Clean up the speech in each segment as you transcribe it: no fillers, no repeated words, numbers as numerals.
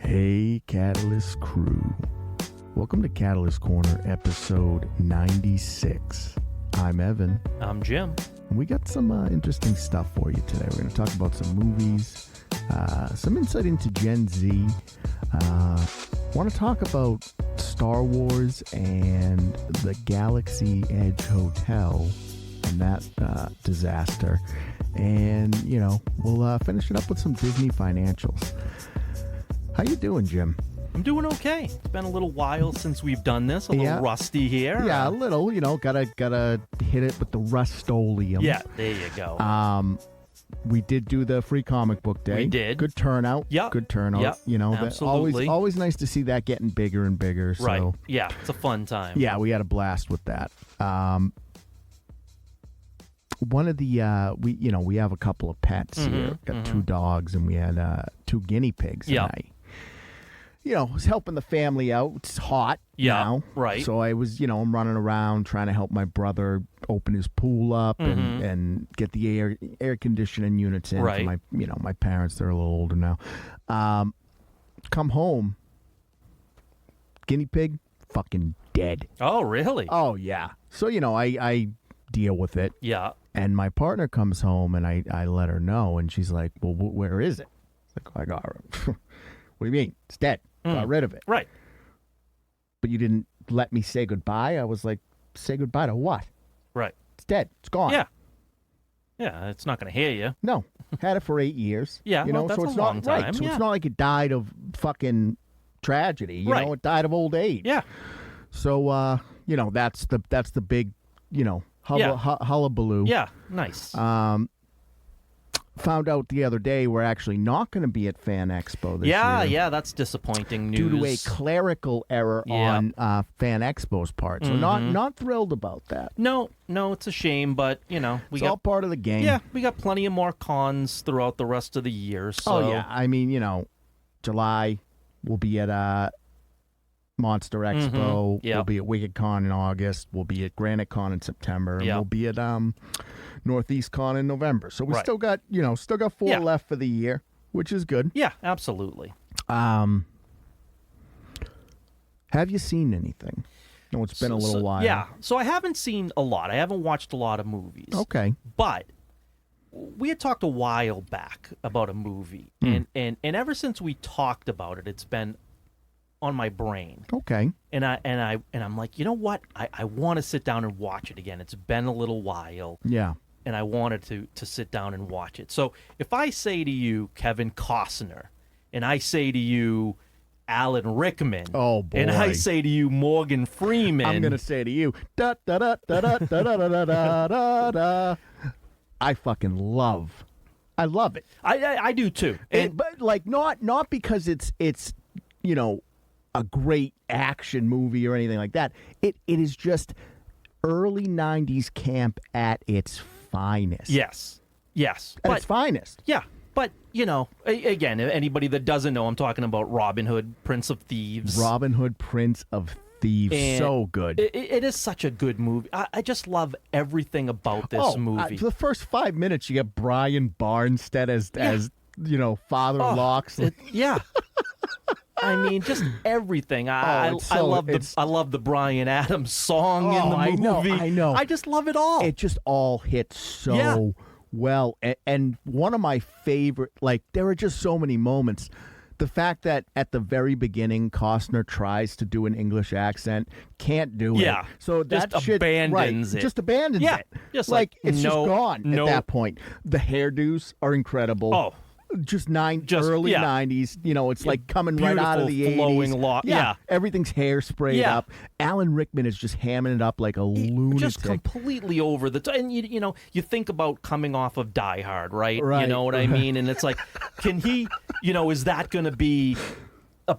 Hey, Catalyst crew. Welcome to Catalyst Corner, episode 96. I'm Evan. I'm Jim. And we got some interesting stuff for you today. We're going to talk about some movies, some insight into Gen Z. Want to talk about Star Wars and the Galaxy Edge Hotel and that disaster. And, you know, we'll finish it up with some Disney financials. How you doing, Jim? I'm doing okay. It's been a little while since we've done this. A little rusty here. Yeah, a little. You know, gotta hit it with the Rust-Oleum. Yeah, there you go. We did do the free comic book day. We did. Good turnout. Yep. Good turnout. Yep. You know, absolutely. Always nice to see that getting bigger and bigger. So. Right. Yeah, it's a fun time. Yeah, we had a blast with that. One of the we have a couple of pets here. Got two dogs, and we had two guinea pigs. Yeah. And I was helping the family out. It's hot now. Right. So I was, I'm running around trying to help my brother open his pool up and get the air conditioning units in right. for my parents. They're a little older now. Come home, guinea pig, fucking dead. Oh, really? Oh, yeah. So, I deal with it. Yeah. And my partner comes home, and I let her know, and she's like, well, where is it? It's like, I got her. What do you mean? It's dead. Got rid of it. Right. But you didn't let me say goodbye. I was like, say goodbye to what? Right. It's dead. It's gone. Yeah. Yeah, it's not going to hear you. No. Had it for 8 years. Yeah, that's so it's a long not time. Right. So yeah. it's not like it died of fucking tragedy. You know, it died of old age. Yeah. So that's the big, hullabaloo. Yeah. Nice. Found out the other day we're actually not going to be at Fan Expo this year. Yeah, that's disappointing news. Due to a clerical error on Fan Expo's part. So not thrilled about that. No, it's a shame, but, it's all part of the game. Yeah, we got plenty of more cons throughout the rest of the year. So. Oh, yeah. I mean, July, we'll be at Monster Expo. Yep. We'll be at Wicked Con in August. We'll be at Granite Con in September. And we'll be at Northeast Con in November. So we still got, four left for the year, which is good. Yeah, absolutely. Have you seen anything? No, it's been a little while. Yeah, so I haven't seen a lot. I haven't watched a lot of movies. Okay. But we had talked a while back about a movie, and ever since we talked about it, it's been on my brain. Okay. And I'm like, you know what? I want to sit down and watch it again. It's been a little while. Yeah. And I wanted to sit down and watch it. So if I say to you, Kevin Costner, and I say to you, Alan Rickman, oh boy, and I say to you, Morgan Freeman, I'm gonna say to you, da da da da da da da da da da da. I fucking love. I love it. I do too. But like not because it's a great action movie or anything like that. It is just early 90s camp at its finest. Yes. At its finest. Yeah. But, again, anybody that doesn't know, I'm talking about Robin Hood, Prince of Thieves. Robin Hood, Prince of Thieves. And so good. It is such a good movie. I just love everything about this movie. For the first 5 minutes, you get Brian Barnstead as Father Loxley. Yeah. I mean, just everything. I love the Bryan Adams song in the movie. I know. I just love it all. It just all hits so well. And one of my favorite, there are just so many moments. The fact that at the very beginning, Costner tries to do an English accent, can't do it. Yeah. So that just shit abandons it. Just abandons it. Just it's just gone at that point. The hairdos are incredible. Oh. Just early 90s, it's like coming right out of the 80s. Flowing Everything's hair-sprayed up. Alan Rickman is just hamming it up like a lunatic. Just completely over the top. And, you think about coming off of Die Hard, right? You know what I mean? And it's like, can he, is that going to be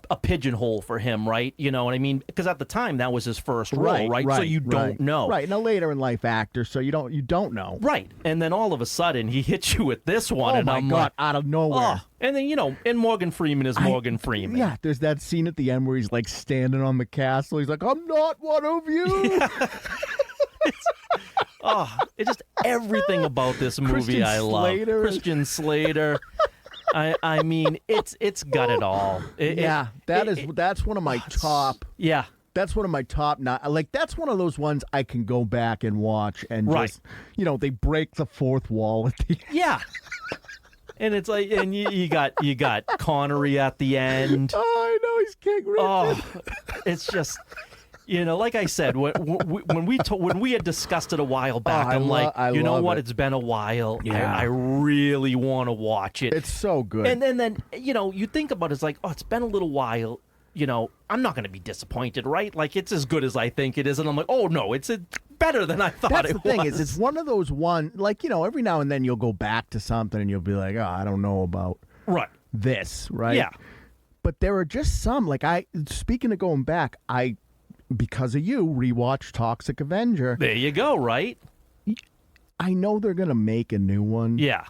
a pigeonhole for him, right? You know what I mean? Because at the time, that was his first role, right? So you don't know. Right, and a later-in-life actor, so you don't know. Right, and then all of a sudden, he hits you with this one, and I'm God, like, out of nowhere. Oh. And then, and Morgan Freeman is Morgan Freeman. Yeah, there's that scene at the end where he's, standing on the castle. He's like, I'm not one of you. Yeah. It's just everything about this movie I love. Slater. Christian Slater. I mean, it's got it all. That's one of my top. Yeah. That's one of my top. Like that's one of those ones I can go back and watch and just, they break the fourth wall at the end. Yeah. And it's like, and you got Connery at the end. Oh, I know he's King Richard. Oh, it's just, like I said, when we had discussed it a while back, I'm like, you know what? It's been a while. Yeah. I really want to watch it. It's so good. And then you think about it, it's like, oh, it's been a little while. I'm not going to be disappointed, right? Like, it's as good as I think it is. And I'm like, oh, no, it's better than I thought it was. That's the thing is, it's one of those every now and then you'll go back to something and you'll be like, oh, I don't know about this, right? Yeah. But there are just some, speaking of going back, because of you, rewatched Toxic Avenger. There you go, right? I know they're going to make a new one. Yeah.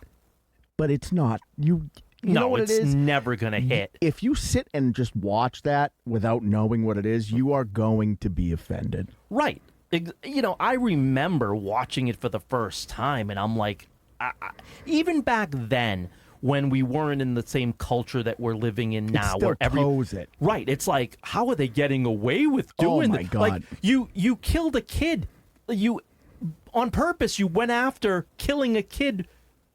But it's not. You know what it is? It's never going to hit. If you sit and just watch that without knowing what it is, you are going to be offended. Right. I remember watching it for the first time, and I'm like, even back then, when we weren't in the same culture that we're living in now, where it. Right. It's like, how are they getting away with doing my God. Like, you killed a kid. On purpose, you went after killing a kid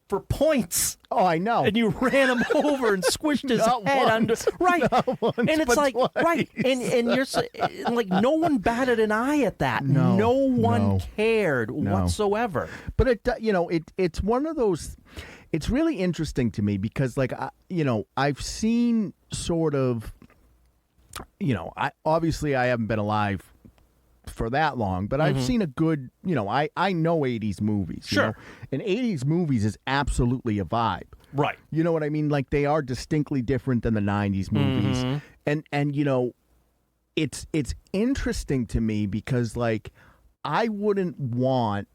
for points. Oh, I know. And you ran him over and squished his head under. Right. Once, and it's like, twice. right. And you're like, no one batted an eye at that. No one cared whatsoever. But it's one of those. It's really interesting to me because, I've seen sort of, obviously I haven't been alive for that long, but I've seen a good, I know 80s movies. Sure. And 80s movies is absolutely a vibe. Right. You know what I mean? Like, they are distinctly different than the 90s movies. And it's interesting to me because, I wouldn't want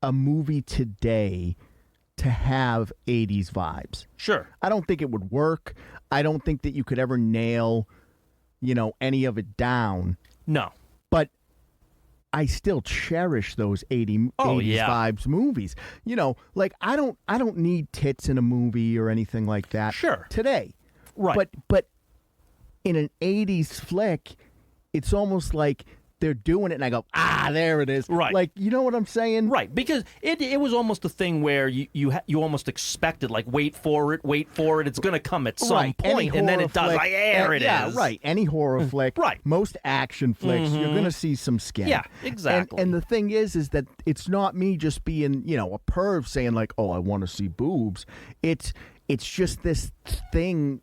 a movie today to have 80s vibes. Sure. I don't think it would work. I don't think that you could ever nail, any of it down. No. But I still cherish those 80s vibes movies. I don't need tits in a movie or anything like that. Sure. Today. Right. But in an 80s flick, it's almost like they're doing it and I go, there it is. Right. You know what I'm saying? Right. Because it was almost a thing where you almost expected, wait for it. It's going to come at some point, and then it does. There it is. Yeah, right. Any horror flick, right. Most action flicks, you're going to see some skin. Yeah, exactly. And the thing is that it's not me just being, a perv saying I want to see boobs. It's just this thing,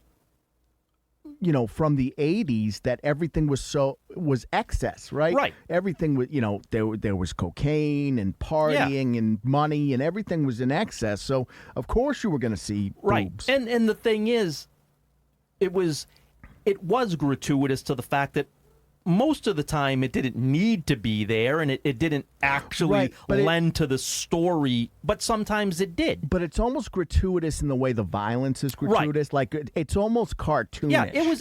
from the 80s that everything was excess, right? Right. Everything was, there was cocaine and partying and money and everything was in excess. So, of course you were going to see boobs. And the thing is, it was gratuitous to the fact that most of the time it didn't need to be there and it didn't actually lend to the story, but sometimes it did. But it's almost gratuitous in the way the violence is gratuitous. Right. It's almost cartoonish. Yeah, it was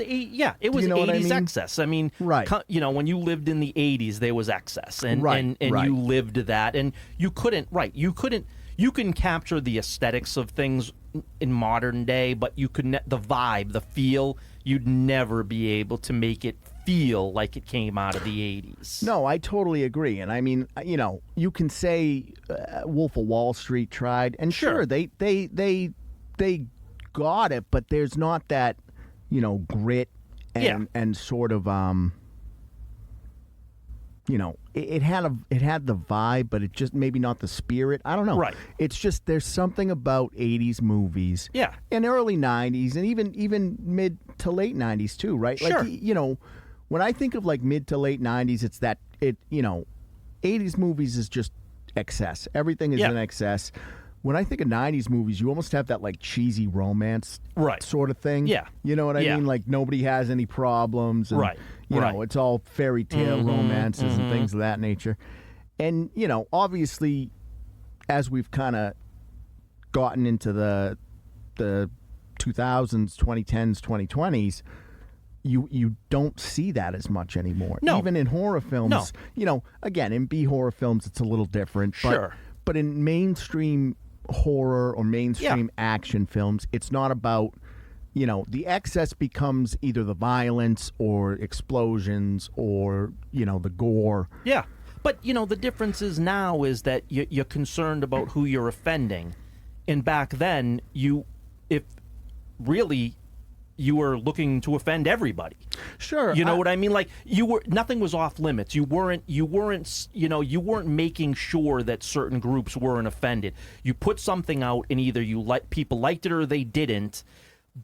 80s excess. I mean, when you lived in the 80s, there was excess and you lived that and you can capture the aesthetics of things in modern day, but you could the vibe, the feel, you'd never be able to make it feel like it came out of the 80s. No, I totally agree. And I mean, you can say Wolf of Wall Street tried, and sure they got it, but there's not that, grit and sort of it had the vibe, but it just maybe not the spirit. I don't know. Right. It's just there's something about 80s movies. Yeah. And early 90s and even mid to late 90s too, right? Sure. When I think of mid to late 90s, it's 80s movies is just excess. Everything is in excess. When I think of 90s movies, you almost have that cheesy romance sort of thing. Yeah. You know what I mean? Nobody has any problems. And, you know, it's all fairy tale romances and things of that nature. And, obviously, as we've kind of gotten into the 2000s, 2010s, 2020s, you don't see that as much anymore. No. Even in horror films, again, in B horror films, it's a little different. Sure. But in mainstream horror or mainstream action films. It's not about, the excess becomes either the violence or explosions or, the gore. Yeah. But, the difference is now is that you're concerned about who you're offending. And back then, if really you were looking to offend everybody. Sure. You know what I mean? Like nothing was off limits. You weren't making sure that certain groups weren't offended. You put something out and either people liked it or they didn't,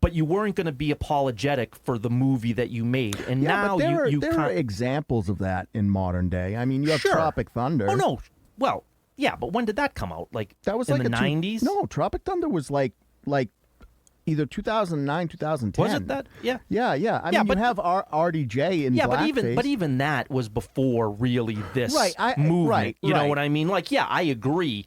but you weren't going to be apologetic for the movie that you made. And now there are examples of that in modern day. I mean, you have Tropic Thunder. Oh no. Well, yeah, but when did that come out? Like that was in like the 90s? No, Tropic Thunder was like either 2009, 2010. Was it that? Yeah. Yeah. I mean, you have RDJ in blackface. but even that was before really this movement. Right. You know what I mean? Like, yeah, I agree.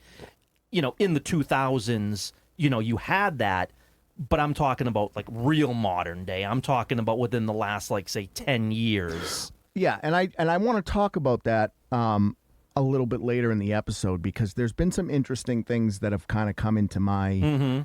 In the 2000s, you had that, but I'm talking about like real modern day. I'm talking about within the last, like, say, 10 years. Yeah, and I want to talk about that a little bit later in the episode because there's been some interesting things that have kind of come into my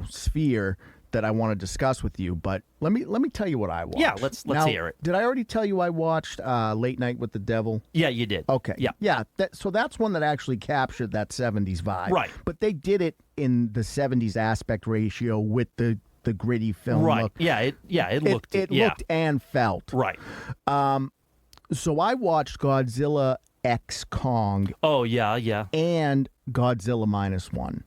sphere that I want to discuss with you. But let me tell you what I watched. Yeah, let's hear it. Did I already tell you I watched Late Night with the Devil? Yeah, you did. Okay. Yeah. So that's one that actually captured that 70s vibe. Right. But they did it in the 70s aspect ratio with the gritty film look. Yeah, it looked looked and felt. Right. So I watched Godzilla X Kong. Oh yeah. And Godzilla -1.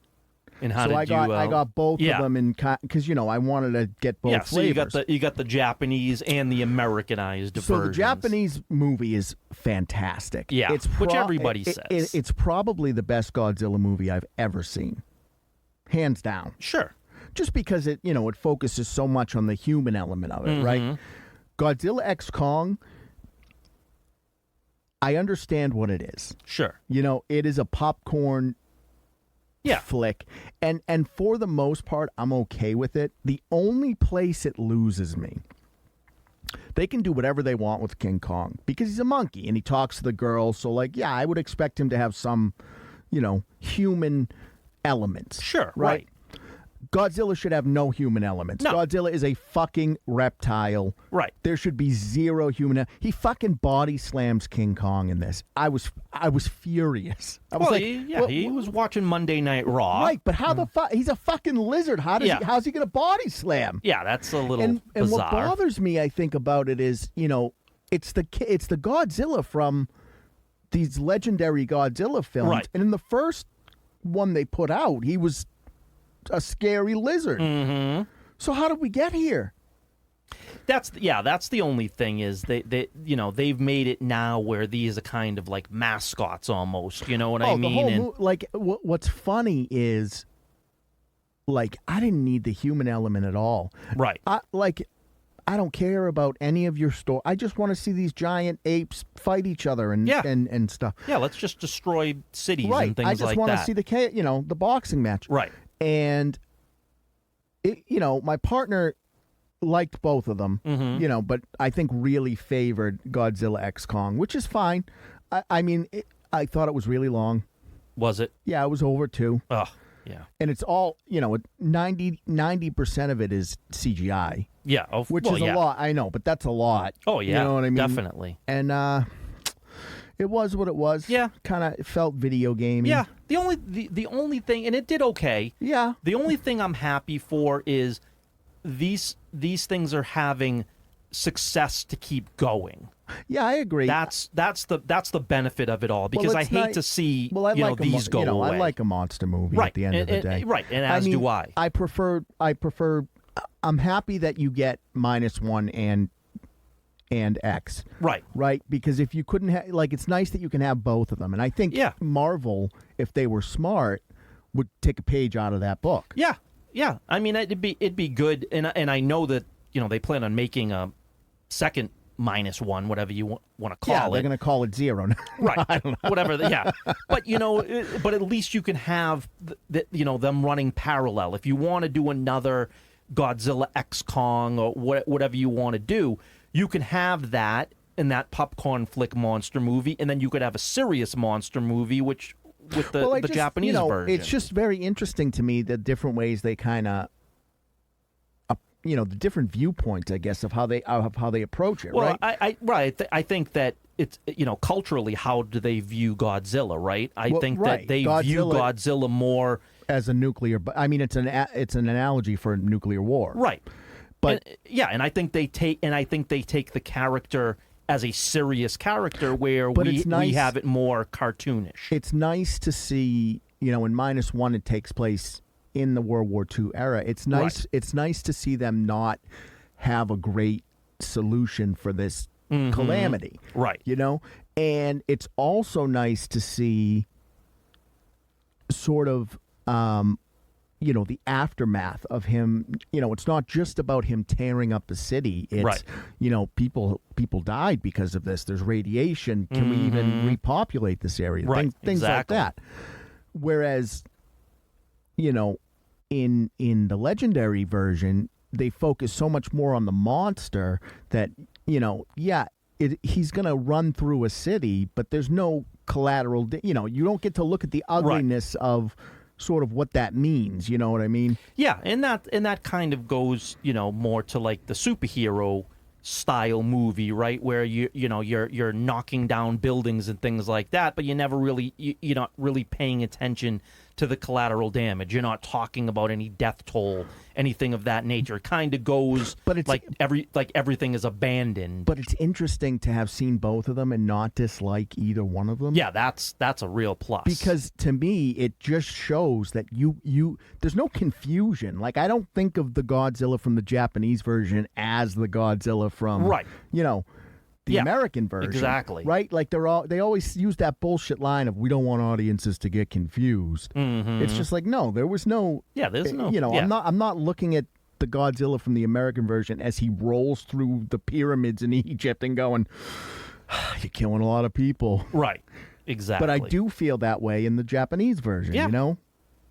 And how so did I got both of them in because I wanted to get both flavors. So you got the Japanese and the Americanized versions. So the Japanese movie is fantastic. Yeah, which everybody says. It's probably the best Godzilla movie I've ever seen, hands down. Sure. Just because it focuses so much on the human element of it, right? Godzilla X Kong. I understand what it is. Sure. It is a popcorn flick. And for the most part, I'm okay with it. The only place it loses me, they can do whatever they want with King Kong because he's a monkey and he talks to the girl. So, I would expect him to have some, human elements. Sure. Right. Godzilla should have no human elements. No. Godzilla is a fucking reptile. Right. There should be zero human. He fucking body slams King Kong in this. I was furious. I was he was watching Monday Night Raw. Right, but how the fuck? He's a fucking lizard. How's he going to body slam? Yeah, that's a little and bizarre. And what bothers me, I think, about it is, it's the Godzilla from these legendary Godzilla films. Right. And in the first one they put out, he was a scary lizard. Mm-hmm. So how did we get here? That's the only thing is they've made it now where these are kind of like mascots almost. You know what I mean? What's funny is I didn't need the human element at all. Right. I don't care about any of your story. I just want to see these giant apes fight each other and stuff. Yeah, let's just destroy cities and things like that. I just want to see the boxing match. Right. And my partner liked both of them, but I think really favored Godzilla X Kong, which is fine. I thought it was really long. Was it? Yeah, it was over 2. Oh, yeah. And it's all, 90% of it is CGI. Yeah. Which is a lot. I know, but that's a lot. Oh, yeah. You know what I mean? Definitely. And it was what it was. Yeah. Kind of felt video gamey. Yeah. The only thing, and it did okay. Yeah. The only thing I'm happy for is these things are having success to keep going. Yeah, I agree. That's the benefit of it all because I hate to see these go away. I like a monster movie at the end of the day. Right, and as do I. I prefer. I'm happy that you get -1 and X. Right. Right, because if you couldn't have, it's nice that you can have both of them, and I think Marvel, if they were smart, would take a page out of that book. Yeah. Yeah. I mean, it'd be good, and I know that they plan on making a second -1, whatever you want to call it. Yeah, they're going to call it 0 now. Right. I don't know. Whatever. Yeah. But but at least you can have them running parallel. If you want to do another Godzilla X Kong or whatever you want to do, you can have that in that popcorn flick monster movie, and then you could have a serious monster movie, which with the Japanese version. It's just very interesting to me the different ways they kind of, the different viewpoints, I guess, of how they approach it. Well, right? I think that it's culturally, how do they view Godzilla? Right. I think that they view Godzilla more as a nuclear. I mean, it's an analogy for nuclear war. Right. But and I think they take the character as a serious character where we have it more cartoonish. It's nice to see, in -1 it takes place in the World War II era. It's nice. Right. It's nice to see them not have a great solution for this calamity. Right. And it's also nice to see sort of the aftermath of him. It's not just about him tearing up the city. It's right. People died because of this. There's radiation. Can we even repopulate this area? Right. Things exactly. like that. Whereas in the legendary version, they focus so much more on the monster that he's going to run through a city, but there's no collateral. You don't get to look at the ugliness of sort of what that means. You know what I mean? Yeah, and that kind of goes more to like the superhero style movie, right, where you're knocking down buildings and things like that, but you never really you're not really paying attention to the collateral damage. You're not talking about any death toll, anything of that nature. It kind of goes, but it's everything is abandoned. But it's interesting to have seen both of them and not dislike either one of them. Yeah, that's a real plus. Because to me, it just shows that you there's no confusion. Like, I don't think of the Godzilla from the Japanese version as the Godzilla from the American version. Exactly. Right? Like they always use that bullshit line of, we don't want audiences to get confused. Mm-hmm. It's just like, no, there was no. Yeah, there's no. I'm not looking at the Godzilla from the American version as he rolls through the pyramids in Egypt and going, you're killing a lot of people. Right. Exactly. But I do feel that way in the Japanese version.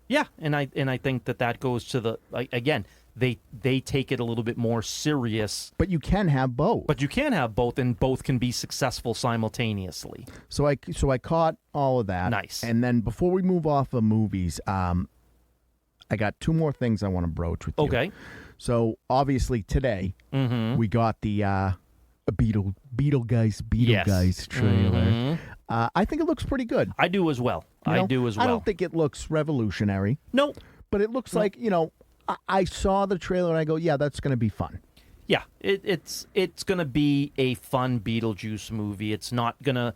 Yeah, and I think that goes to the again. They take it a little bit more serious. But you can have both. And both can be successful simultaneously. So I caught all of that. Nice. And then before we move off of movies, I got two more things I want to broach with you. Okay. So obviously today we got the Beetlegeist trailer. Mm-hmm. I think it looks pretty good. I do as well. I don't think it looks revolutionary. No. But it looks like, I saw the trailer and I go, yeah, that's going to be fun. Yeah, it's going to be a fun Beetlejuice movie. It's not gonna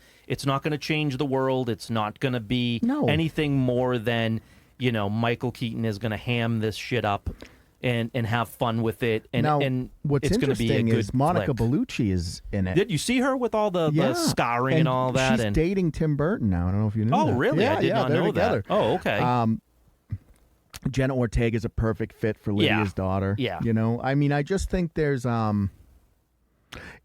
change the world. It's not going to be anything more than, Michael Keaton is going to ham this shit up and have fun with it. And what's it's interesting gonna be a good is Monica flick. Bellucci is in it. Did you see her with all the scarring and all that? She's dating Tim Burton now. I don't know if you knew that. Oh, really? Yeah, I did not know together. that. Oh, okay. Jenna Ortega is a perfect fit for Lydia's daughter. Yeah. I mean, I just think there's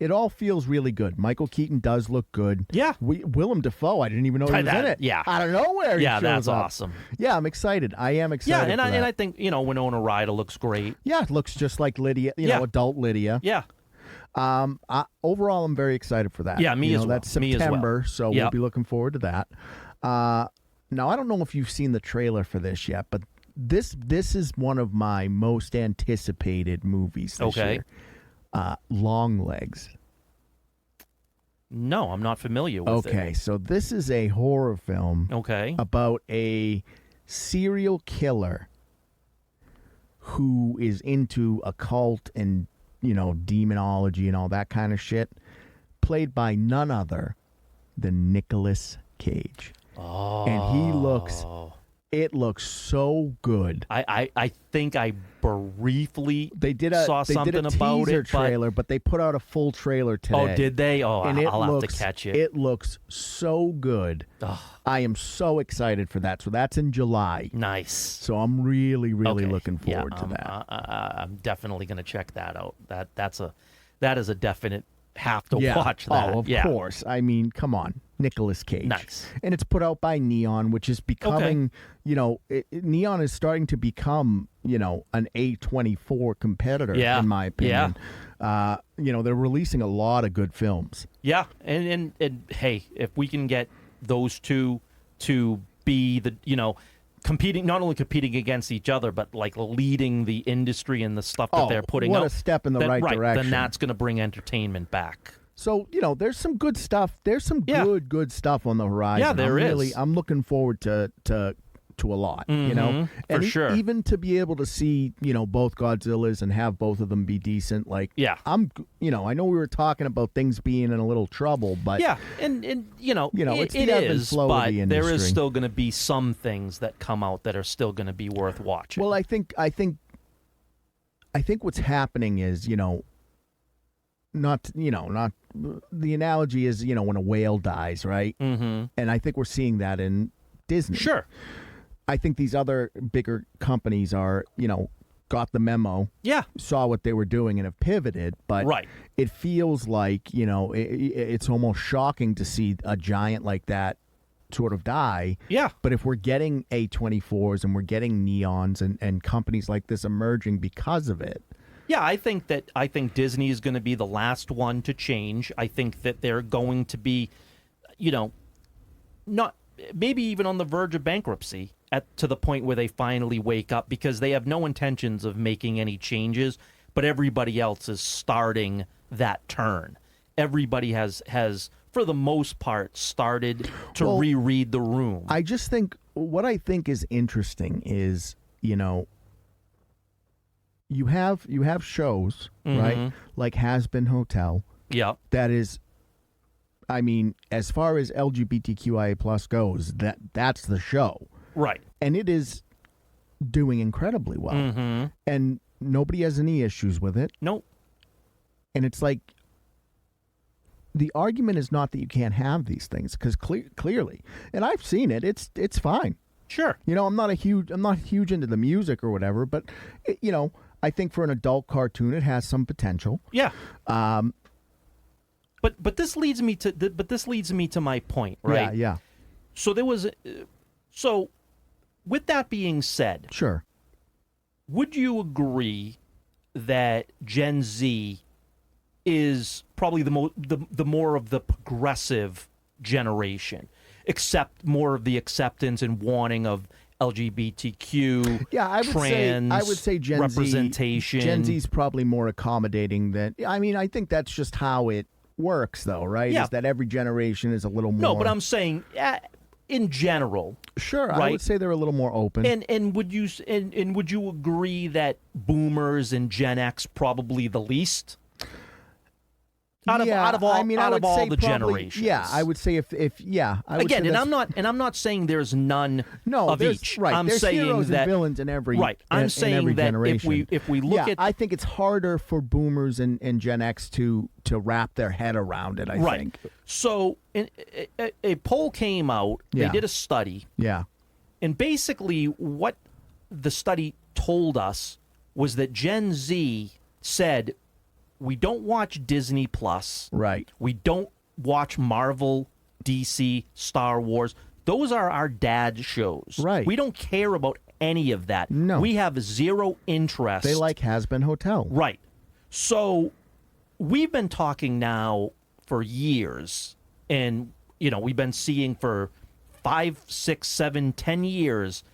it all feels really good. Michael Keaton does look good. Yeah. Willem Dafoe, I didn't even know he was in it. Yeah. Out of nowhere. Yeah, that's up. Awesome. Yeah, I'm excited. I am excited. Yeah, and I think, Winona Ryder looks great. Yeah, it looks just like Lydia, adult Lydia. Yeah. Overall, I'm very excited for that. Yeah, me as well. That's September, so we'll be looking forward to that. Now, I don't know if you've seen the trailer for this yet, but this is one of my most anticipated movies this year. Longlegs. No, I'm not familiar with it. Okay, so this is a horror film about a serial killer who is into occult and, demonology and all that kind of shit, played by none other than Nicolas Cage. Oh. And it looks so good. I think I briefly They saw something did a about teaser it, trailer, but they put out a full trailer today. Oh, did they? Oh, and I'll have to catch it. It looks so good. I am so excited for that. So that's in July. Nice. So I'm really, really looking forward to that. I'm definitely going to check that out. That is a definite have to watch that. Oh, of course. I mean, come on. Nicolas Cage. Nice. And it's put out by Neon, which is becoming, Neon is starting to become, an A24 competitor, in my opinion. Yeah. They're releasing a lot of good films. Yeah. And hey, if we can get those two to be the, competing, not only competing against each other, but like leading the industry and the stuff that they're putting out. What a step in the right direction. Then that's going to bring entertainment back. So, there's some good stuff. There's some good stuff on the horizon. Yeah, there is. I'm looking forward to a lot, and for sure. Even to be able to see, both Godzillas and have both of them be decent. Like, I know we were talking about things being in a little trouble, but and it's it the ebb and is, flow but of the industry. there is still going to be some things that come out that are still going to be worth watching. Well, I think what's happening is, not the analogy is, when a whale dies, right? Mm-hmm. And I think we're seeing that in Disney. Sure. I think these other bigger companies are, got the memo, saw what they were doing and have pivoted, but it feels like, it's almost shocking to see a giant like that sort of die. Yeah. But if we're getting A24s and we're getting Neons and companies like this emerging because of it. Yeah, I think Disney is going to be the last one to change. I think that they're going to be, not maybe even on the verge of bankruptcy to the point where they finally wake up, because they have no intentions of making any changes, but everybody else is starting that turn. Everybody has for the most part started to reread the room. I just think what I think is interesting is, you have shows, right? Like Has Been Hotel. Yeah. That is, I mean, as far as LGBTQIA plus goes, that's the show. Right. And it is doing incredibly well. Mm-hmm. And nobody has any issues with it. Nope. And it's like, the argument is not that you can't have these things, because clearly, and I've seen it, it's fine. Sure. I'm not huge into the music or whatever, but I think for an adult cartoon, it has some potential. Yeah. But this leads me to my point, right? Yeah. So with that being said, sure. Would you agree that Gen Z is probably the more of the progressive generation, except more of the acceptance and wanting of LGBTQ, I would say Gen representation. Gen Z's probably more accommodating than. I mean, I think that's just how it works, though, right? Yeah. Is that every generation is a little more. No, but I'm saying in general. Sure, right? I would say they're a little more open. And would you agree that Boomers and Gen X probably the least? Out of all the generations. Yeah, I would say if I would again, say and I'm not saying there's none of each. Right, I'm there's saying heroes that and villains in every I'm saying every that generation. if we look at, I think it's harder for Boomers and Gen X to wrap their head around it. I think. So a poll came out. They did a study. Yeah. And basically, what the study told us was that Gen Z said, we don't watch Disney Plus. Right. We don't watch Marvel, DC, Star Wars. Those are our dad shows. Right. We don't care about any of that. No. We have zero interest. They like Has Been Hotel. Right. So we've been talking now for years, and we've been seeing for 5, 6, 7, 10 years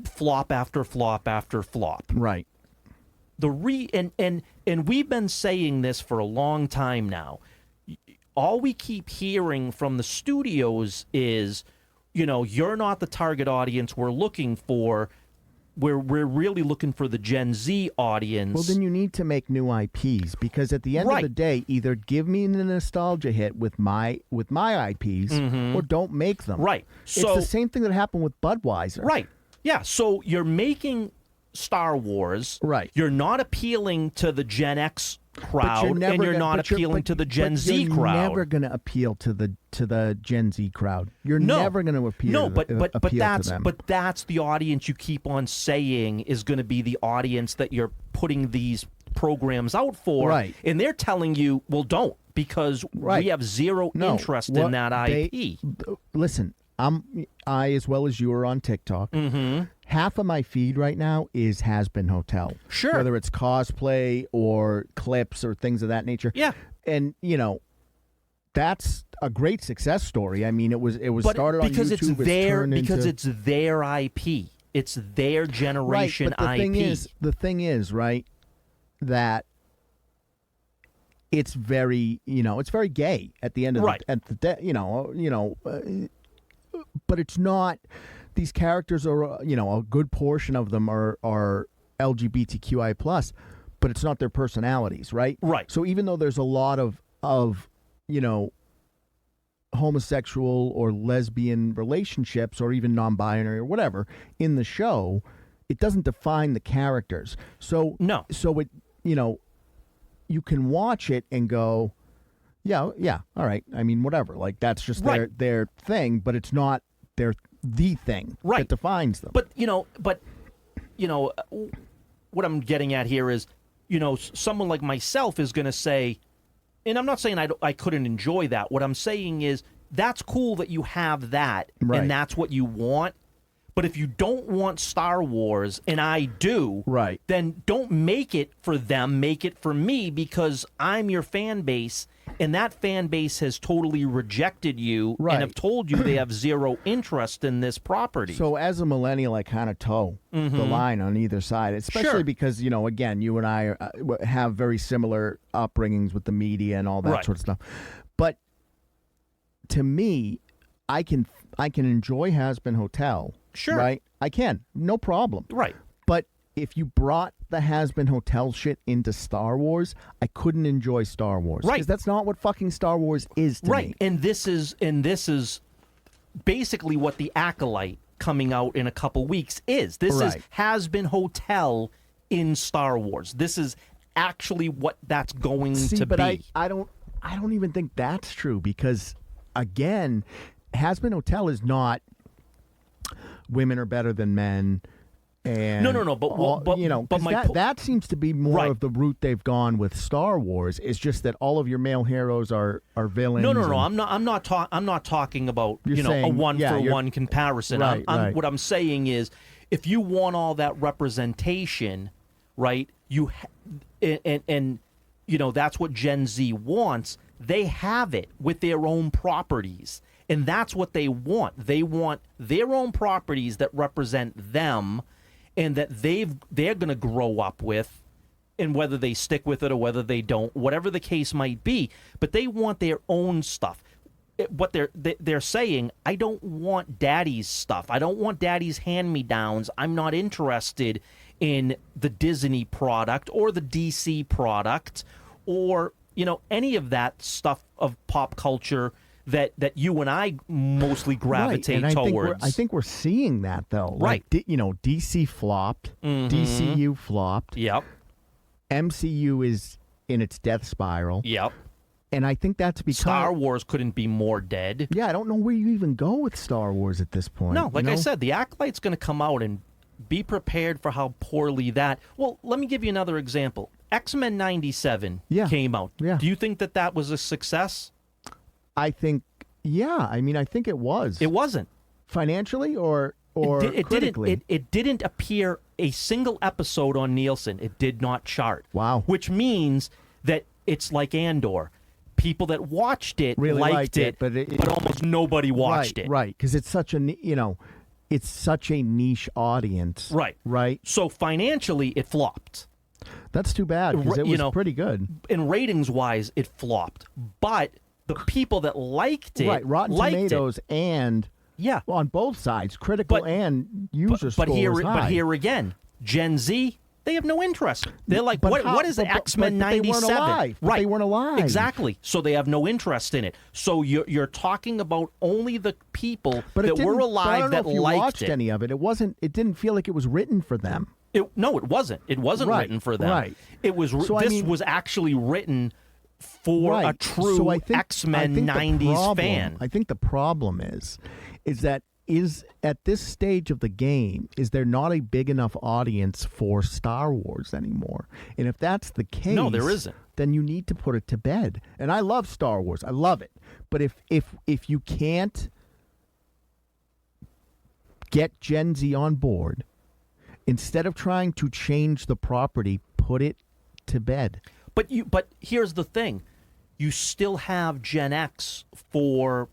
flop after flop after flop. Right. And we've been saying this for a long time now. All we keep hearing from the studios is, you're not the target audience we're looking for. We're really looking for the Gen Z audience. Well, then you need to make new IPs, because at the end of the day, either give me the nostalgia hit with my IPs, or don't make them. Right. So it's the same thing that happened with Budweiser. Right. Yeah. So you're making Star Wars. Right. You're not appealing to the Gen X crowd, and you're not appealing to the Gen Z crowd. You're never going to appeal to the Gen Z crowd. You're never going to appeal. But to them. But that's the audience you keep on saying is going to be the audience that you're putting these programs out for. Right. And they're telling you, well, don't, because we have zero interest in that IP. Listen, I as well as you are on TikTok. Mm-hmm. Half of my feed right now is Has Been Hotel. Sure. Whether it's cosplay or clips or things of that nature. Yeah. And, that's a great success story. I mean, it was started on because YouTube. It's their IP. It's their generation right, but the IP. thing is, right, that it's very, it's very gay at the end of but it's not. These characters are, a good portion of them are LGBTQI plus, but it's not their personalities, right? Right. So even though there's a lot of homosexual or lesbian relationships or even non-binary or whatever in the show, it doesn't define the characters. So no. So it, you can watch it and go, yeah, all right. I mean, whatever. Like that's just their thing, but it's not the thing that defines them. But what I'm getting at here is, someone like myself is going to say, and I'm not saying I couldn't enjoy that. What I'm saying is that's cool that you have that, and that's what you want. But if you don't want Star Wars, and I do, then don't make it for them. Make it for me, because I'm your fan base, and that fan base has totally rejected you and have told you they have zero interest in this property. So as a millennial, I kind of toe the line on either side, especially because, again, you and I have very similar upbringings with the media and all that sort of stuff. But to me, I can enjoy Has-Been Hotel. Sure. Right? I can. No problem. Right. But if you brought the Has-Been Hotel shit into Star Wars, I couldn't enjoy Star Wars. Right. Because that's not what fucking Star Wars is to me. Right. And this is basically what the Acolyte coming out in a couple weeks is. This is Has-Been Hotel in Star Wars. This is actually what that's going to but be. I don't even think that's true, because again, Has-Been Hotel is not women are better than men, and no. But that seems to be more of the route they've gone with Star Wars. It's just that all of your male heroes are villains. No. I'm not talking about a one for one comparison. What I'm saying is, if you want all that representation, right? And that's what Gen Z wants. They have it with their own properties. And that's what they want. They want their own properties that represent them and that they're going to grow up with, and whether they stick with it or whether they don't, whatever the case might be. But they want their own stuff. What they're saying, I don't want daddy's stuff. I don't want daddy's hand-me-downs. I'm not interested in the Disney product or the DC product or, any of that stuff of pop culture that you and I mostly gravitate towards. I think we're seeing that, though. Right. Like, DC flopped. DCU flopped. Yep. MCU is in its death spiral. Yep. And I think that's because Star Wars couldn't be more dead. Yeah, I don't know where you even go with Star Wars at this point. No, like I said, the Acolyte's going to come out, and be prepared for how poorly that... Well, let me give you another example. X-Men 97 came out. Yeah. Do you think that was a success? I think, I think it was. It wasn't. Financially or critically? It didn't appear a single episode on Nielsen. It did not chart. Wow. Which means that it's like Andor. People that watched it really liked it, but almost nobody watched it. Right, because it's such it's such a niche audience. Right. Right. So financially, it flopped. That's too bad, because it was pretty good. And ratings-wise, it flopped. But the people that liked it, Rotten Tomatoes and on both sides, critical and user scores high. But here again, Gen Z, they have no interest. They're like, what is X-Men 97? Right, they weren't alive. Exactly. So they have no interest in it. So you're talking about only the people that were alive that liked it. But I don't know if you watched any of it. It didn't feel like it was written for them. No, it wasn't. It wasn't written for them. Right. It was. This was actually written for a true X-Men 90s fan. I think the problem is that at this stage of the game, is there not a big enough audience for Star Wars anymore? And if that's the case, no, there isn't. Then you need to put it to bed. And I love Star Wars. I love it. But if you can't get Gen Z on board, instead of trying to change the property, put it to bed. But here's the thing. you still have Gen X for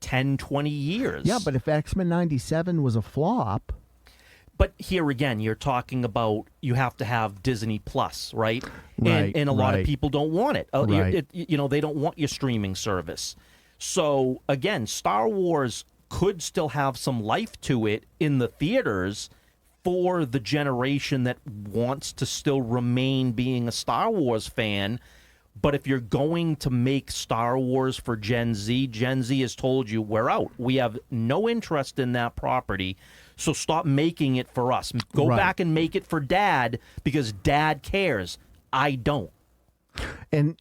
10, 20 years. Yeah, but if X-Men 97 was a flop... But here again, you're talking about you have to have Disney Plus, right? Right, and a lot of people don't want it. Right. They don't want your streaming service. So again, Star Wars could still have some life to it in the theaters for the generation that wants to still remain being a Star Wars fan. But if you're going to make Star Wars for Gen Z has told you, we're out. We have no interest in that property. So stop making it for us. Go back and make it for Dad because Dad cares. I don't. And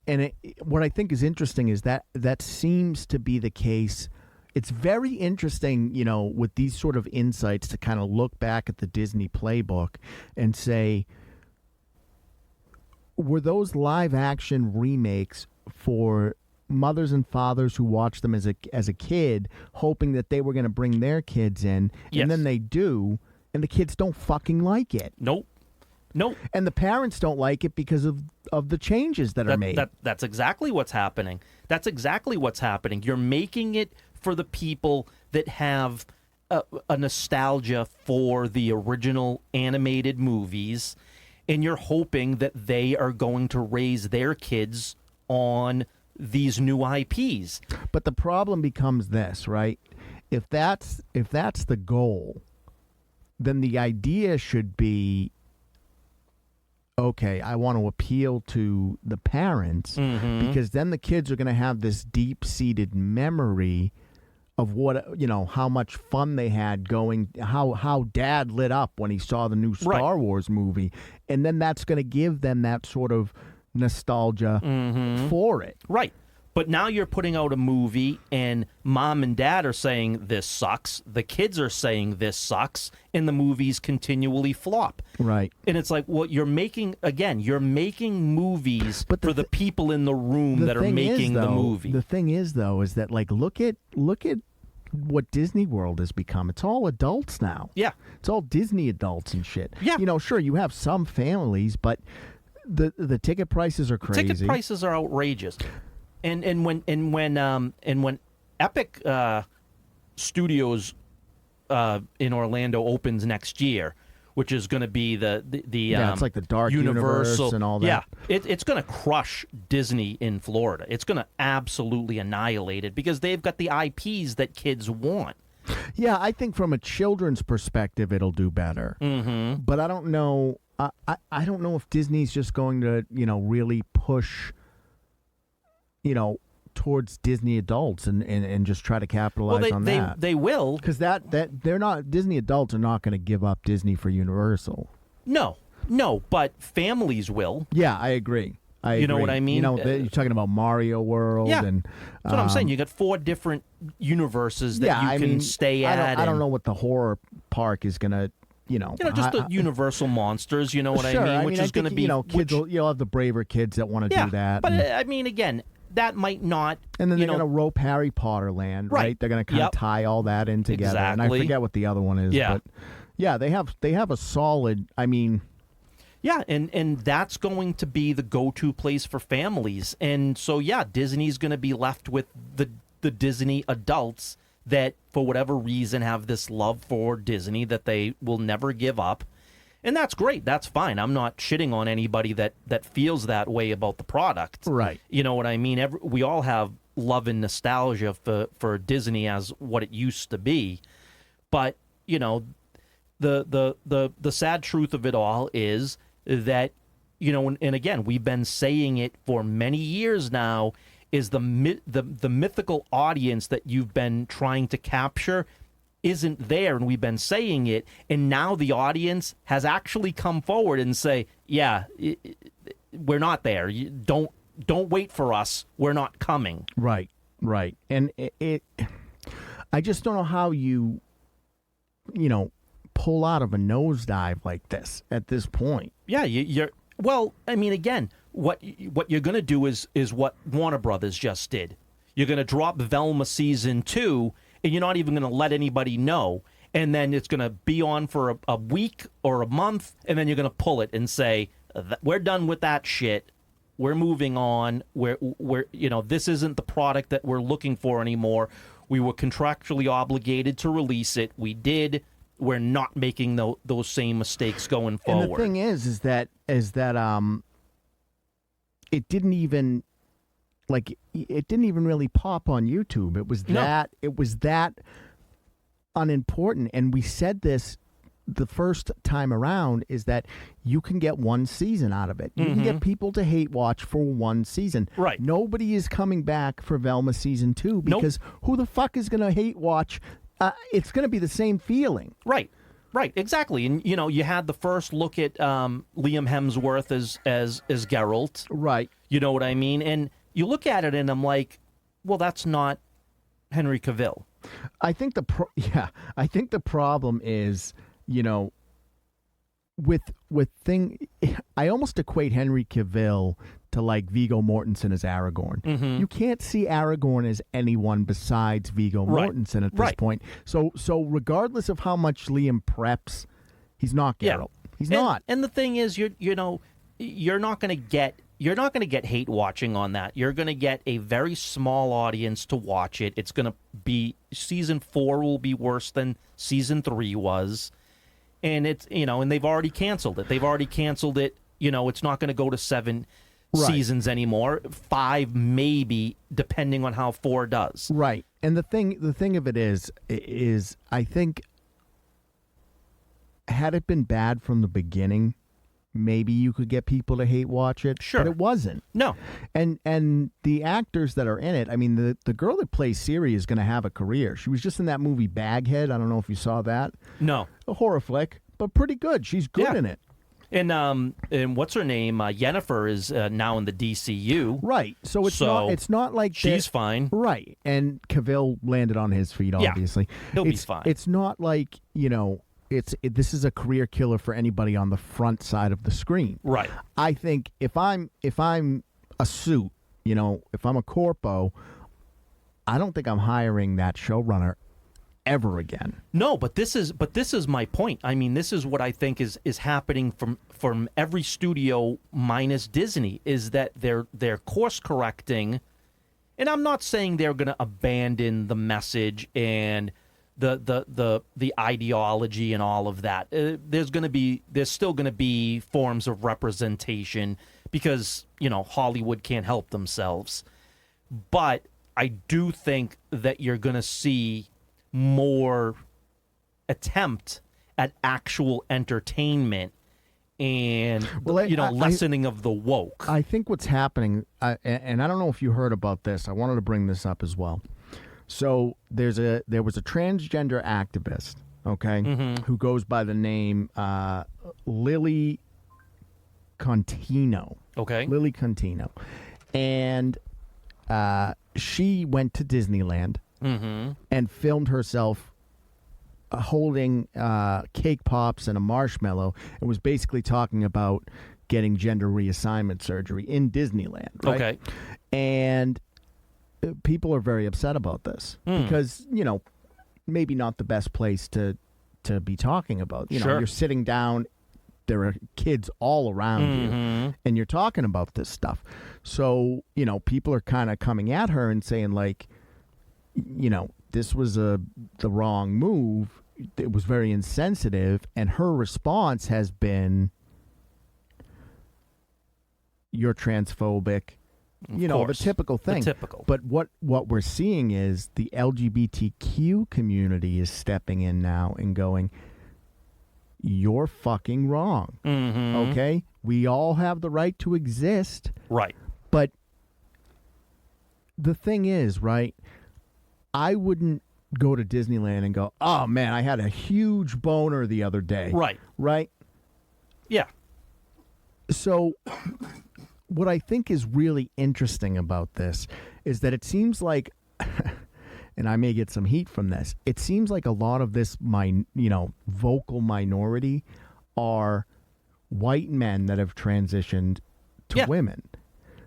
what I think is interesting is that seems to be the case. It's very interesting, with these sort of insights to kind of look back at the Disney playbook and say, were those live action remakes for mothers and fathers who watched them as a kid, hoping that they were going to bring their kids in, Yes. and then they do, and the kids don't fucking like it. Nope. And the parents don't like it because of the changes that are made. That's exactly what's happening. That's exactly what's happening. You're making it for the people that have a nostalgia for the original animated movies, and you're hoping that they are going to raise their kids on these new IPs. But the problem becomes this, right? If that's the goal, then the idea should be, okay, I want to appeal to the parents because then the kids are going to have this deep-seated memory of what, how much fun they had going, how Dad lit up when he saw the new Star Wars movie. And then that's going to give them that sort of nostalgia for it. Right. But now you're putting out a movie and Mom and Dad are saying this sucks. The kids are saying this sucks. And the movies continually flop. Right. And it's like, well, you're making movies for the people in the room that are making the movie. The thing is, though, is that, like, look at what Disney World has become. It's all adults now. Yeah. It's all Disney adults and shit. Yeah. Sure, you have some families, but the ticket prices are crazy. Ticket prices are outrageous. And when Epic Studios in Orlando opens next year, which is going to be the it's like the Dark Universe and all that. Yeah, it's going to crush Disney in Florida. It's going to absolutely annihilate it because they've got the IPs that kids want. Yeah, I think from a children's perspective, it'll do better. Mm-hmm. But I don't know. I don't know if Disney's just going to really push towards Disney adults and just try to capitalize on that. They will. Because that they're not, Disney adults are not going to give up Disney for Universal. No, but families will. Yeah, I agree. You know what I mean? You're talking about Mario World. Yeah, and that's what I'm saying. You got 4 different universes that you can stay at. I don't know what the horror park is going to, just the Universal monsters. You know what sure, I mean? Which is going to be, kids. You'll have the braver kids that want to do that. But I mean, again, that might not. And then they're going to rope Harry Potter Land, right? They're going to kind of tie all that in together. Exactly. And I forget what the other one is. Yeah. But yeah, they have a solid. I mean. Yeah, and that's going to be the go-to place for families. And so, yeah, Disney's going to be left with the Disney adults that, for whatever reason, have this love for Disney that they will never give up. And that's great. That's fine. I'm not shitting on anybody that feels that way about the product. Right. You know what I mean? We all have love and nostalgia for Disney as what it used to be. But, the sad truth of it all is that, and again, we've been saying it for many years now, is the mythical audience that you've been trying to capture isn't there, and we've been saying it, and now the audience has actually come forward and say, yeah, we're not there. Don't wait for us. We're not coming. Right. And I just don't know how you pull out of a nosedive like this at this point. Yeah, you're. Well, I mean, again, what you're going to do is what Warner Brothers just did. You're going to drop Velma season 2, and you're not even going to let anybody know. And then it's going to be on for a week or a month, and then you're going to pull it and say, we're done with that shit. we're moving on. We're this isn't the product that we're looking for anymore. We were contractually obligated to release it. We did. We're not making those same mistakes going forward. And the thing is that it didn't even really pop on YouTube. It was that unimportant. And we said this the first time around, is that you can get one season out of it. You can get people to hate watch for one season. Right. Nobody is coming back for Velma season 2 because who the fuck is going to hate watch? It's going to be the same feeling. Right, exactly. And you had the first look at Liam Hemsworth as Geralt. Right. You know what I mean? And you look at it, and I'm like, well, that's not Henry Cavill. I think the problem is, I almost equate Henry Cavill to like Viggo Mortensen as Aragorn. You can't see Aragorn as anyone besides Viggo Mortensen at this point. So regardless of how much Liam preps, he's not Geralt. He's not. And the thing is, you're not going to get hate watching on that. You're going to get a very small audience to watch it. It's going to be season 4 will be worse than season 3 was. And it's, and they've already canceled it. It's not going to go to 7 seasons anymore. 5 maybe, depending on how 4 does. Right. And the thing of it is I think had it been bad from the beginning, maybe you could get people to hate watch it. Sure. But it wasn't. No. And the actors that are in it, I mean, the girl that plays Siri is going to have a career. She was just in that movie Baghead. I don't know if you saw that. No. A horror flick, but pretty good. She's good in it. And what's her name? Yennefer is now in the DCU. Right. So it's not like she's fine. Right. And Cavill landed on his feet, obviously. He'll be fine. It's not like, this is a career killer for anybody on the front side of the screen. Right. I think if I'm a suit, if I'm a corpo, I don't think I'm hiring that showrunner ever again. No, but this is my point. I mean, this is what I think is happening from every studio minus Disney, is that they're course correcting, and I'm not saying they're going to abandon the message and the ideology and all of that. There's still going to be forms of representation because Hollywood can't help themselves. But I do think that you're going to see more attempt at actual entertainment and lessening of the woke. I think what's happening, and I don't know if you heard about this. I wanted to bring this up as well. So there was a transgender activist, okay, who goes by the name Lily Contino. Okay. Lily Contino. And she went to Disneyland and filmed herself holding cake pops and a marshmallow and was basically talking about getting gender reassignment surgery in Disneyland. Right? Okay. And people are very upset about this because, maybe not the best place to be talking about. You're sitting down, there are kids all around you, and you're talking about this stuff. So, people are kind of coming at her and saying, like, this was the wrong move. It was very insensitive. And her response has been, you're transphobic. The typical thing. But what we're seeing is the LGBTQ community is stepping in now and going, you're fucking wrong. Okay? We all have the right to exist. Right. But the thing is, right, I wouldn't go to Disneyland and go, oh, man, I had a huge boner the other day. Right. Right? Yeah. So what I think is really interesting about this is that it seems like, and I may get some heat from this, it seems like a lot of this, vocal minority are white men that have transitioned to women.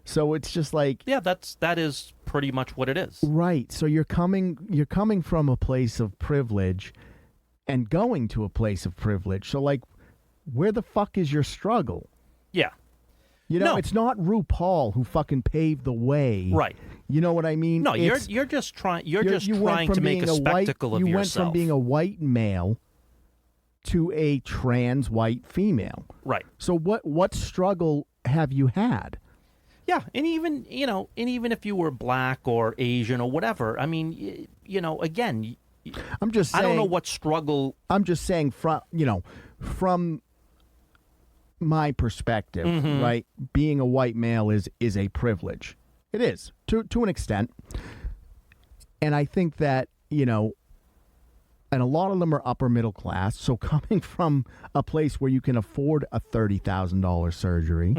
So it's just like, that is pretty much what it is. Right. So you're coming from a place of privilege and going to a place of privilege. So like, where the fuck is your struggle? Yeah. You know, No. it's not RuPaul who fucking paved the way. Right. You know what I mean? No, It's- you're just trying. You're just you went trying from to make being a spectacle of You yourself. went from being a white male to a trans white female. Right. So what struggle have you had? Yeah, and even if you were black or Asian or whatever, I mean, again, I'm just saying, I don't know what struggle. I'm just saying from my perspective, Mm-hmm. right? Being a white male is a privilege. It is to an extent. And I think that, and a lot of them are upper middle class. So coming from a place where you can afford a $30,000 surgery,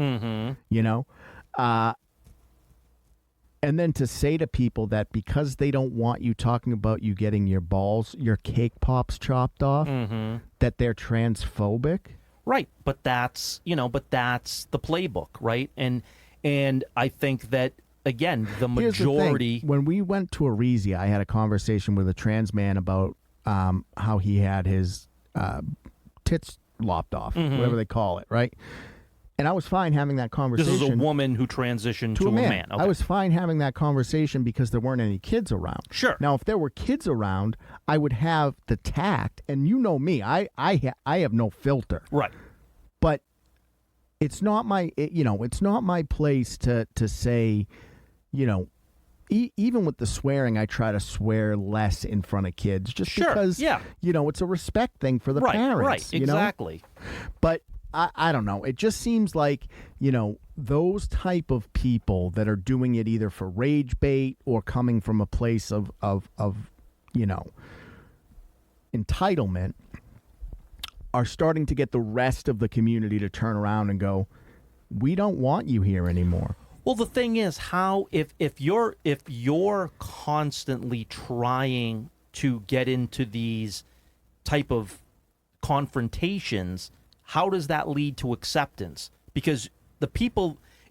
and then to say to people that because they don't want you talking about you getting your cake pops chopped off, that they're transphobic. Right, but that's the playbook, right? And I think that again, the Here's the thing. majority. When we went to Arisia, I had a conversation with a trans man about how he had his tits lopped off, whatever they call it, right? And I was fine having that conversation. This is a woman who transitioned to a man. Okay. I was fine having that conversation because there weren't any kids around. Sure. Now, if there were kids around, I would have the tact, and you know me, I have no filter. Right. But it's not my it's not my place to say, even with the swearing, I try to swear less in front of kids, just Sure, because yeah. It's a respect thing for the Right. parents. Right. Exactly. But I don't know. It just seems like, those type of people that are doing it either for rage bait or coming from a place of entitlement are starting to get the rest of the community to turn around and go, we don't want you here anymore. Well, the thing is, how if you're constantly trying to get into these type of confrontations, how does that lead to acceptance? Because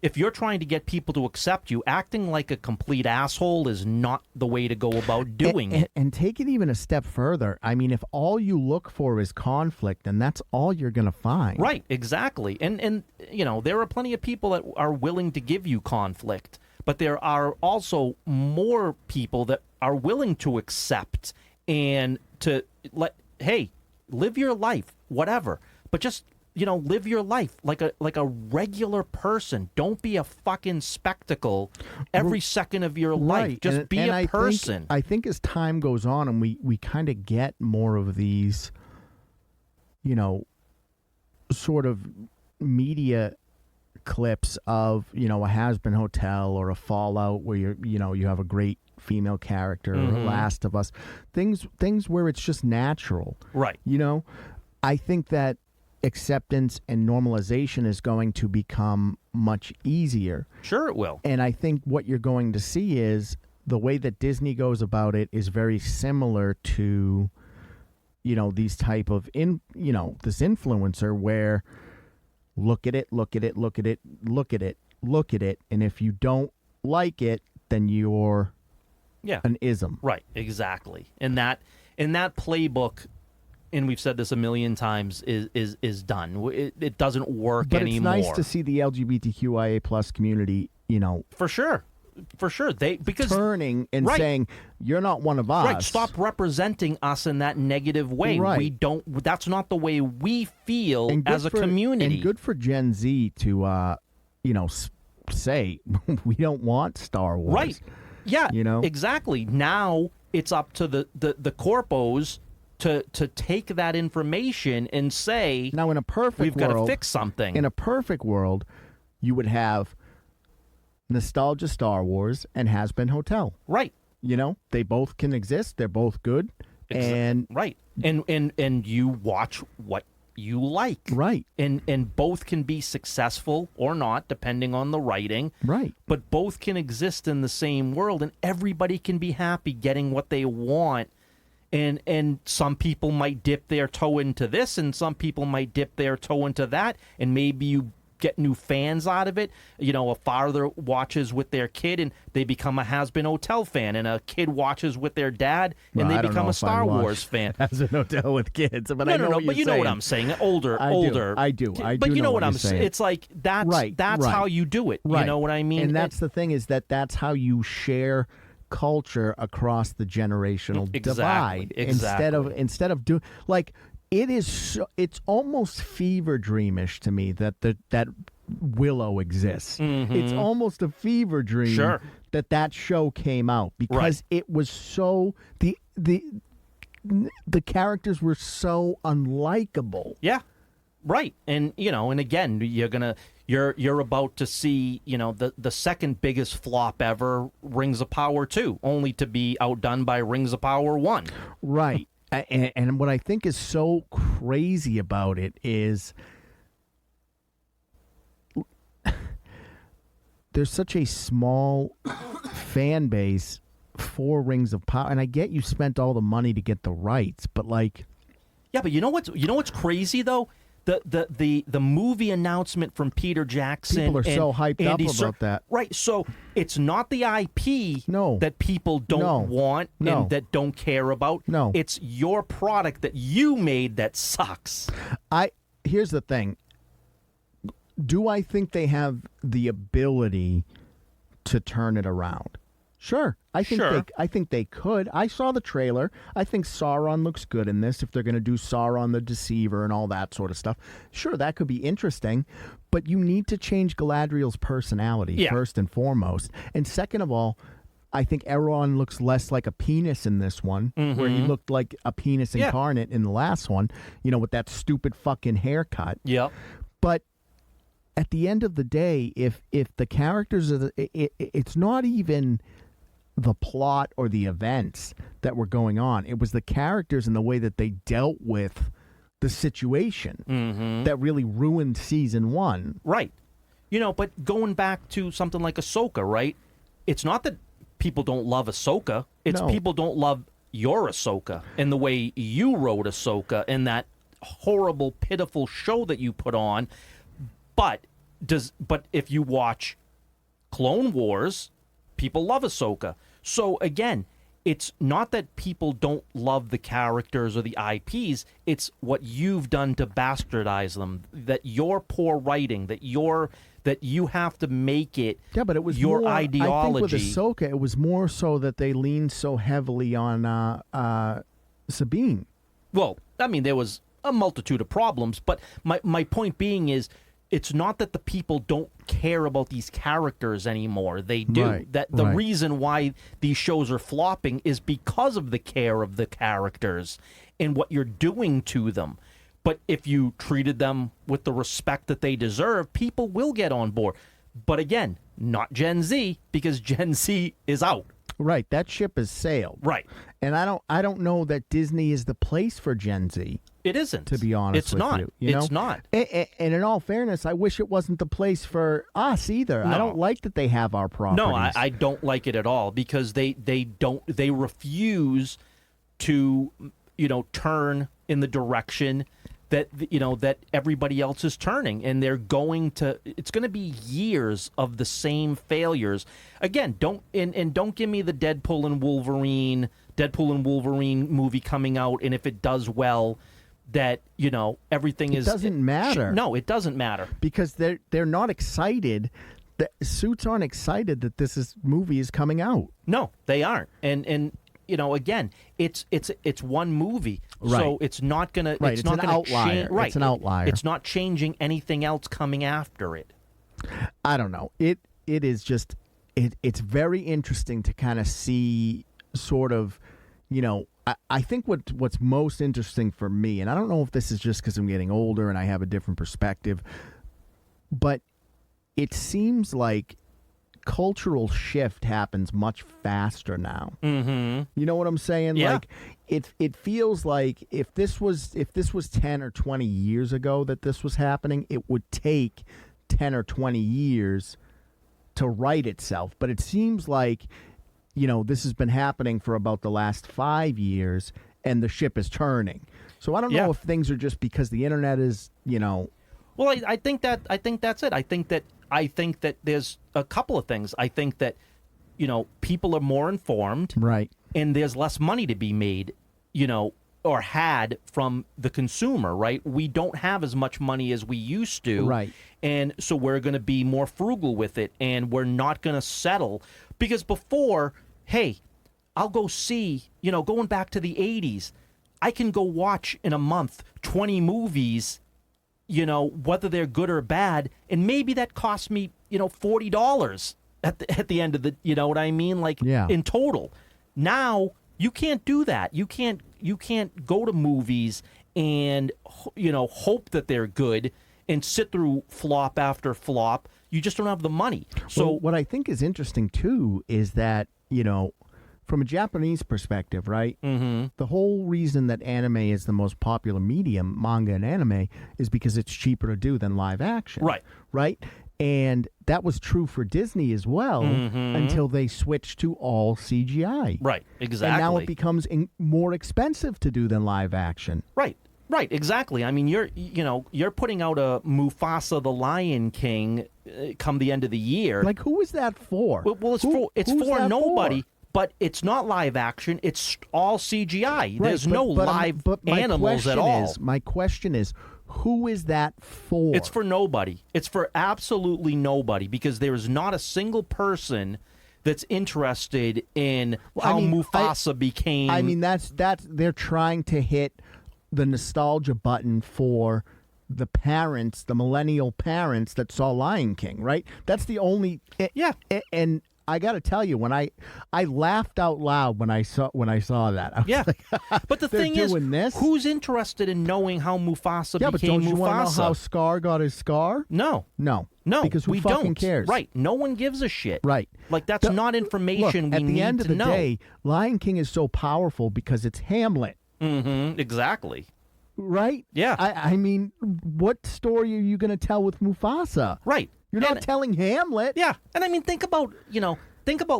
if you're trying to get people to accept you, acting like a complete asshole is not the way to go about doing it. And take it even a step further. I mean, if all you look for is conflict, then that's all you're going to find. Right, exactly. And there are plenty of people that are willing to give you conflict, but there are also more people that are willing to accept and to live your life, whatever. But just live your life like a regular person. Don't be a fucking spectacle every second of your life. Right. Just be a person. I think as time goes on and we kind of get more of these, sort of media clips of, a has-been hotel or a Fallout where you have a great female character or Last of Us. Things where it's just natural. Right. I think that acceptance and normalization is going to become much easier. Sure it will. And I think what you're going to see is the way that Disney goes about it is very similar to, these type of this influencer where look at it, and if you don't like it, then you're an ism. Right, exactly. And that playbook, and we've said this a million times, is done. It doesn't work anymore. But it's nice to see the LGBTQIA plus community, For sure. Because turning and saying, you're not one of us. Right, stop representing us in that negative way. Right. That's not the way we feel as a community. And good for Gen Z to, say, we don't want Star Wars. Right. Yeah, exactly. Now it's up to the corpos to take that information and say, now in a perfect we've world, got to fix something. In a perfect world, you would have nostalgia Star Wars and has-been hotel. Right. They both can exist. They're both good. And right. And you watch what you like. Right. And both can be successful or not, depending on the writing. Right. But both can exist in the same world, and everybody can be happy getting what they want. And some people might dip their toe into this, and some people might dip their toe into that, and maybe you get new fans out of it. A father watches with their kid and they become a Has-Been Hotel fan, and a kid watches with their dad and they become a Star Wars fan. Has-Been Hotel with kids, but I know what but you're you know saying. what I'm saying. Older. I do. But you know what I'm saying. It's like that's right. how you do it. Right. You know what I mean? And that's the thing, is that's how you share culture across the generational divide. Exactly. Instead of doing like it is. It's almost fever dreamish to me that Willow exists. It's almost a fever dream that show came out, because it was so the characters were so unlikable. Yeah. Right. And and again, you're about to see, the second biggest flop ever, Rings of Power 2, only to be outdone by Rings of Power 1. Right. And what I think is so crazy about it is there's such a small fan base for Rings of Power, and I get you spent all the money to get the rights, but like, yeah, but you know what's crazy though? The movie announcement from Peter Jackson. People are so hyped up about that. Right. So it's not the IP that people don't want and that don't care about. No. It's your product that you made that sucks. Here's the thing. Do I think they have the ability to turn it around? Sure. I think they could. I saw the trailer. I think Sauron looks good in this, if they're going to do Sauron the Deceiver and all that sort of stuff. Sure, that could be interesting, but you need to change Galadriel's personality first and foremost. And second of all, I think Elrond looks less like a penis in this one, where he looked like a penis incarnate in the last one, with that stupid fucking haircut. Yep. But at the end of the day, if the characters are it's not even the plot or the events that were going on. It was the characters and the way that they dealt with the situation that really ruined season 1. Right. But going back to something like Ahsoka, right? It's not that people don't love Ahsoka. It's people don't love your Ahsoka and the way you wrote Ahsoka and that horrible, pitiful show that you put on. But if you watch Clone Wars, people love Ahsoka. So again, it's not that people don't love the characters or the IPs. It's what you've done to bastardize them. That your poor writing, that you have to make it. Yeah, but it was your more, ideology. I think with Ahsoka, it was more so that they leaned so heavily on Sabine. Well, I mean, there was a multitude of problems, but my point being is, it's not that the people don't care about these characters anymore. They do. Right, The reason why these shows are flopping is because of the care of the characters and what you're doing to them. But if you treated them with the respect that they deserve, people will get on board. But again, not Gen Z, because Gen Z is out. Right, that ship has sailed. Right. And I don't know that Disney is the place for Gen Z. It isn't. To be honest it's with not. you. It's not. And in all fairness, I wish it wasn't the place for us either. No. I don't like that they have our properties. No, I don't like it at all, because they refuse to, turn in the direction that that everybody else is turning, and they're going to. It's going to be years of the same failures. Again, don't give me the Deadpool and Wolverine movie coming out, and if it does well, that everything is. It doesn't matter. No, it doesn't matter, because they're not excited. The suits aren't excited that this movie is coming out. No, they aren't, and. Again, it's one movie, right. So it's not gonna. Right, it's not an gonna outlier. Right, it's an outlier. It's not changing anything else coming after it. I don't know. It is just it's very interesting to kind of see sort of, I think what's most interesting for me, and I don't know if this is just because I'm getting older and I have a different perspective, but it seems like cultural shift happens much faster now. Mm-hmm. You know what I'm saying? Yeah. Like it feels like if this was 10 or 20 years ago that this was happening, it would take 10 or 20 years to right itself. But it seems like, this has been happening for about the last 5 years and the ship is turning. So I don't know if things are just because the internet is, Well, I think that's it. I think that there's a couple of things. I think that, people are more informed, Right. and there's less money to be made, or had from the consumer, right? We don't have as much money as we used to. Right. And so we're going to be more frugal with it, and we're not going to settle. Because before, hey, I'll go see, going back to the 80s, I can go watch in a month 20 movies, whether they're good or bad, and maybe that cost me, $40 at the end of the, you know what I mean? Like, in total. Now, you can't do that. You can't go to movies and, hope that they're good and sit through flop after flop. You just don't have the money. So what I think is interesting, too, is that, from a Japanese perspective, right? Mm-hmm. The whole reason that anime is the most popular medium, manga and anime, is because it's cheaper to do than live action. Right. Right? And that was true for Disney as well until they switched to all CGI. Right, exactly. And now it becomes more expensive to do than live action. Right, exactly. I mean, you're putting out a Mufasa the Lion King come the end of the year. Like, who is that for? Well, it's for nobody. But it's not live action. It's all CGI. Right, There's no live animals at all. My question is, who is that for? It's for nobody. It's for absolutely nobody, because there is not a single person that's interested in how Mufasa became. I mean, that's they're trying to hit the nostalgia button for the parents, the millennial parents that saw Lion King, right? That's the only. And I got to tell you, when I laughed out loud when I saw that. I was like, but the thing is, this? Who's interested in knowing how Mufasa became Mufasa? But don't you want to know how Scar got his scar? No, because who fucking cares? Right, no one gives a shit. Right, like that's not information we need to know. At the end of the day, Lion King is so powerful because it's Hamlet. Mm-hmm. Exactly. Right. Yeah. I mean, what story are you going to tell with Mufasa? Right. You're not telling Hamlet. Yeah. And I mean, think about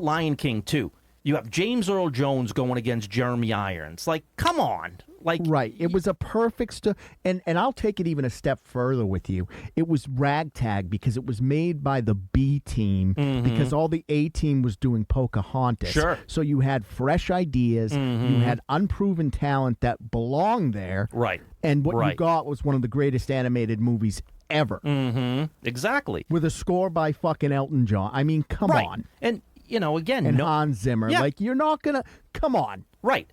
Lion King, too. You have James Earl Jones going against Jeremy Irons. Like, come on. Like, right. It was a perfect and I'll take it even a step further with you. It was ragtag because it was made by the B team because all the A team was doing Pocahontas. Sure. So you had fresh ideas. You had unproven talent that belonged there. Right. And what you got was one of the greatest animated movies ever. Mm-hmm. Exactly. With a score by fucking Elton John. I mean, come on. And, again. And Hans Zimmer. Yeah. Like, you're not going to... Come on. Right.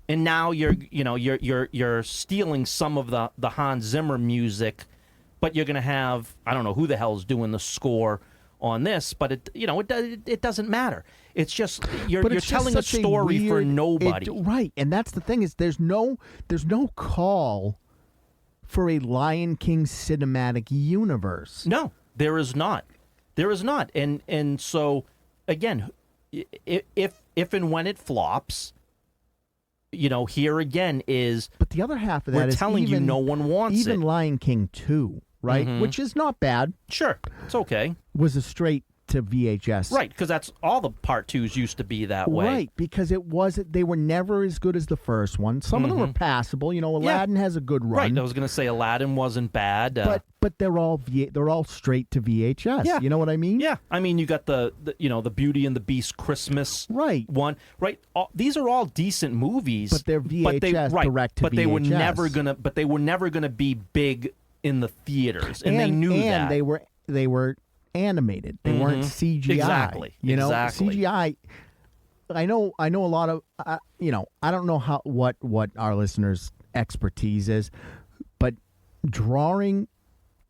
And now you're stealing some of the Hans Zimmer music, but you're going to have... I don't know who the hell's doing the score on this, but it doesn't matter. It's just... You're telling a story for nobody. Right. And that's the thing is there's no call for a Lion King cinematic universe. No, there is not. And so, again, if and when it flops, here again is... But the other half of that is... We're telling you no one wants it. Even Lion King 2, right? Which is not bad. Sure, it's okay. Was a straight to VHS. Right, because that's all the part twos used to be that way. Right, because they were never as good as the first one. Some of them were passable. Aladdin has a good run. Right, I was going to say Aladdin wasn't bad. But they're all straight to VHS. Yeah. You know what I mean? Yeah, I mean you got the Beauty and the Beast Christmas one. Right, these are all decent movies. But they're VHS direct to VHS. But they were never gonna be big in the theaters, and they knew that. And they were animated. They weren't CGI. Exactly. CGI. I know a lot of I don't know what our listeners' expertise is, but drawing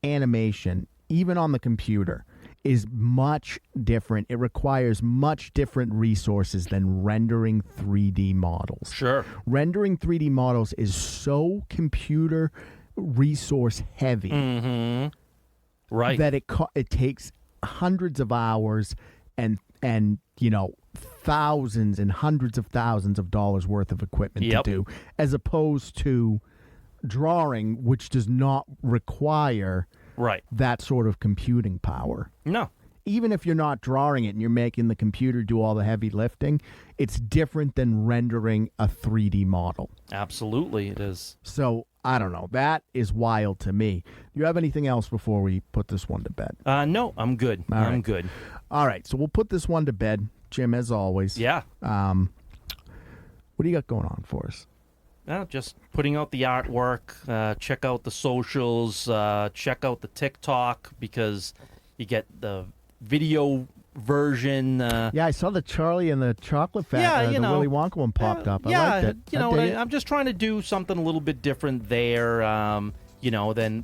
animation, even on the computer, is much different. It requires much different resources than rendering 3D models. Sure. Rendering 3D models is so computer resource heavy. Mm-hmm. Right. That it takes hundreds of hours and thousands and hundreds of thousands of dollars worth of equipment to do, as opposed to drawing, which does not require that sort of computing power. No. Even if you're not drawing it and you're making the computer do all the heavy lifting, it's different than rendering a 3D model. Absolutely, it is. So I don't know. That is wild to me. Do you have anything else before we put this one to bed? No, I'm good. I'm good. All right, so we'll put this one to bed. Jim, as always. Yeah. What do you got going on for us? Just putting out the artwork. Check out the socials. Check out the TikTok because you get the video version. Yeah, I saw the Charlie and the Chocolate Factory. The Willy Wonka one popped up. I liked it. I'm just trying to do something a little bit different there. Than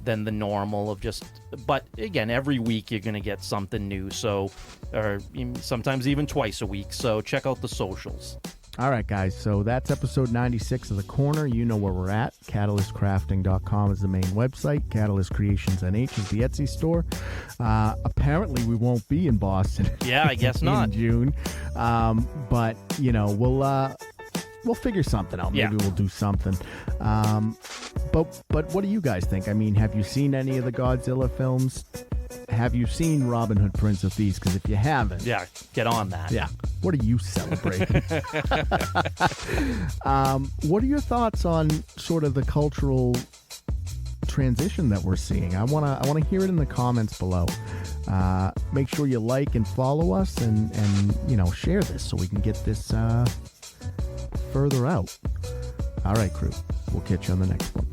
the normal of just. But again, every week you're gonna get something new. So, or sometimes even twice a week. So check out the socials. All right, guys. So that's episode 96 of The Corner. You know where we're at. CatalystCrafting.com is the main website. Catalyst Creations NH is the Etsy store. Apparently, we won't be in Boston. Yeah, I guess not. In June. But, we'll figure something out. Maybe we'll do something. But what do you guys think? I mean, have you seen any of the Godzilla films? Have you seen Robin Hood, Prince of Thieves? Because if you haven't... Yeah, get on that. Yeah. What are you celebrating? What are your thoughts on sort of the cultural transition that we're seeing? I want to hear it in the comments below. Make sure you like and follow us and share this so we can get this further out. All right, crew. We'll catch you on the next one.